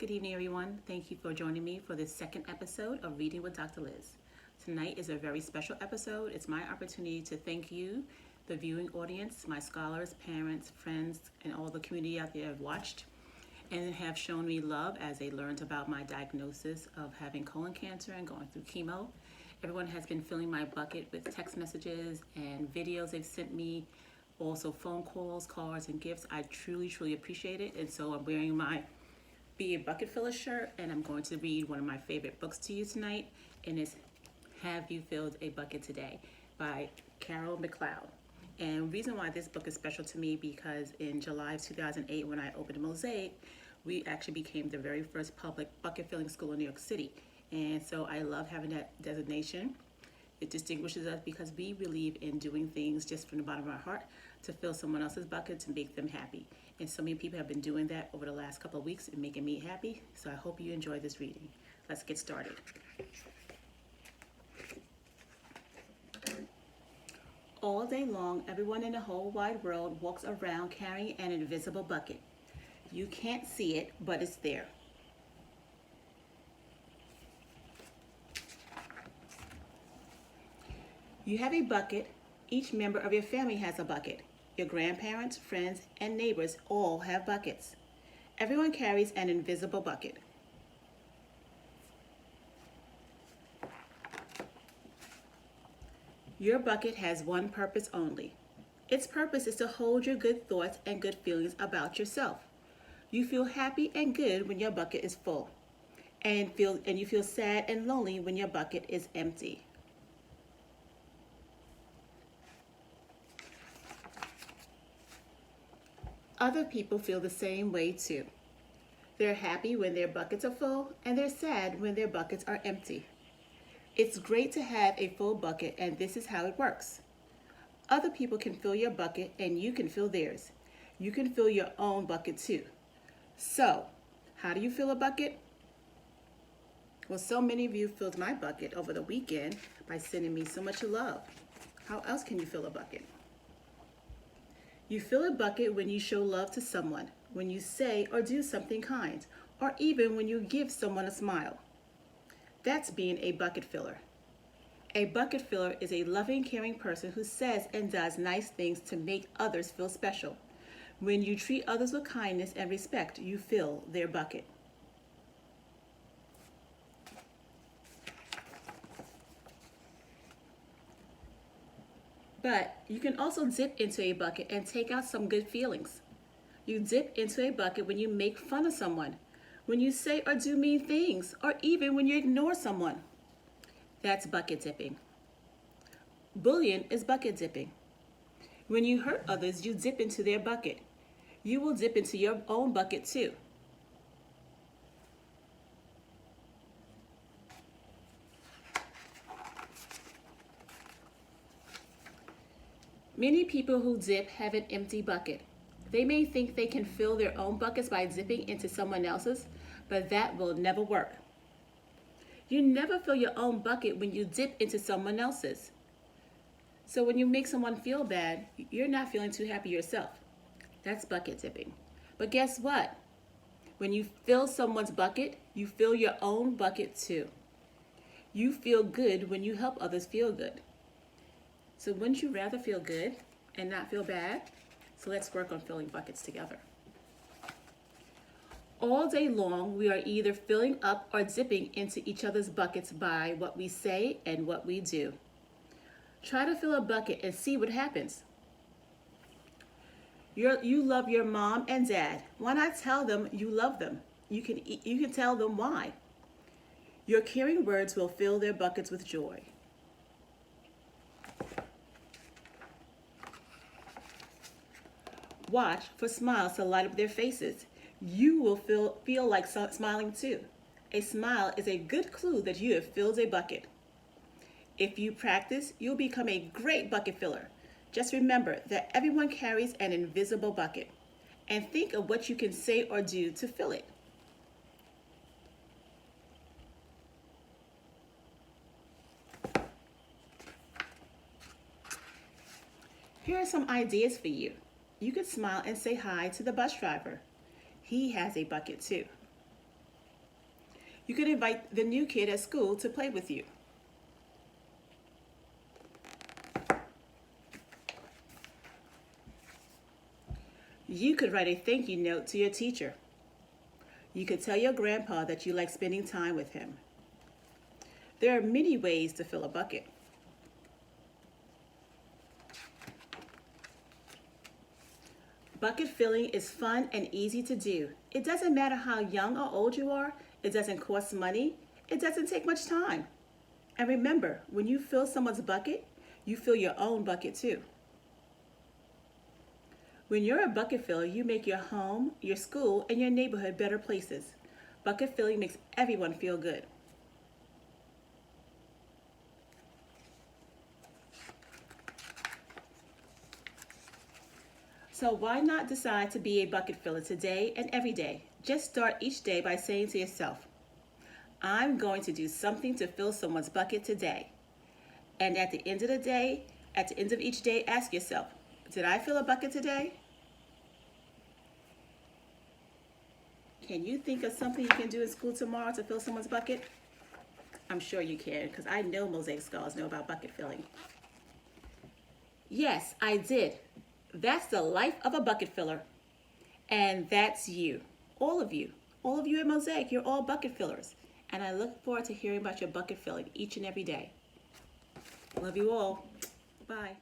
Good evening, everyone. Thank you for joining me for this second episode of Reading with Dr. Liz. Tonight is a very special episode. It's my opportunity to thank you, the viewing audience, my scholars, parents, friends, and all the community out there have watched and have shown me love as they learned about my diagnosis of having colon cancer and going through chemo. Everyone has been filling my bucket with text messages and videos they've sent me, also phone calls, cards, and gifts. I truly appreciate it. And so I'm wearing my Be a Bucket Filler shirt, and I'm going to read one of my favorite books to you tonight, and it's Have You Filled a Bucket Today by Carol McLeod. And the reason why this book is special to me because in July of 2008, when I opened Mosaic, we actually became the very first public bucket filling school in New York City. And so I love having that designation. It distinguishes us because we believe in doing things just from the bottom of our heart to fill someone else's bucket to make them happy. And so many people have been doing that over the last couple of weeks and making me happy. So I hope you enjoy this reading. Let's get started. All day long, everyone in the whole wide world walks around carrying an invisible bucket. You can't see it, but it's there. You have a bucket. Each member of your family has a bucket. Your grandparents, friends, and neighbors all have buckets. Everyone carries an invisible bucket. Your bucket has one purpose only. Its purpose is to hold your good thoughts and good feelings about yourself. You feel happy and good when your bucket is full, and you feel sad and lonely when your bucket is empty. Other people feel the same way too. They're happy when their buckets are full, and they're sad when their buckets are empty. It's great to have a full bucket, and this is how it works. Other people can fill your bucket, and you can fill theirs. You can fill your own bucket too. So, how do you fill a bucket? Well, so many of you filled my bucket over the weekend by sending me so much love. How else can you fill a bucket? You fill a bucket when you show love to someone, when you say or do something kind, or even when you give someone a smile. That's being a bucket filler. A bucket filler is a loving, caring person who says and does nice things to make others feel special. When you treat others with kindness and respect, you fill their bucket. But you can also dip into a bucket and take out some good feelings. You dip into a bucket when you make fun of someone, when you say or do mean things, or even when you ignore someone. That's bucket dipping. Bullying is bucket dipping. When you hurt others, you dip into their bucket. You will dip into your own bucket too. Many people who dip have an empty bucket. They may think they can fill their own buckets by dipping into someone else's, but that will never work. You never fill your own bucket when you dip into someone else's. So when you make someone feel bad, you're not feeling too happy yourself. That's bucket dipping. But guess what? When you fill someone's bucket, you fill your own bucket too. You feel good when you help others feel good. So wouldn't you rather feel good and not feel bad? So let's work on filling buckets together. All day long, we are either filling up or dipping into each other's buckets by what we say and what we do. Try to fill a bucket and see what happens. You love your mom and dad. Why not tell them you love them? You can tell them why. Your caring words will fill their buckets with joy. Watch for smiles to light up their faces. You will feel like smiling too. A smile is a good clue that you have filled a bucket. If you practice, you'll become a great bucket filler. Just remember that everyone carries an invisible bucket, and think of what you can say or do to fill it. Here are some ideas for you. You could smile and say hi to the bus driver. He has a bucket too. You could invite the new kid at school to play with you. You could write a thank you note to your teacher. You could tell your grandpa that you like spending time with him. There are many ways to fill a bucket. Bucket filling is fun and easy to do. It doesn't matter how young or old you are. It doesn't cost money. It doesn't take much time. And remember, when you fill someone's bucket, you fill your own bucket too. When you're a bucket filler, you make your home, your school, and your neighborhood better places. Bucket filling makes everyone feel good. So why not decide to be a bucket filler today and every day? Just start each day by saying to yourself, I'm going to do something to fill someone's bucket today. And at the end of the day, at the end of each day, ask yourself, did I fill a bucket today? Can you think of something you can do in school tomorrow to fill someone's bucket? I'm sure you can, because I know Mosaic scholars know about bucket filling. Yes, I did. That's the life of a bucket filler. And that's you. All of you. All of you at Mosaic, you're all bucket fillers. And I look forward to hearing about your bucket filling each and every day. Love you all. Bye.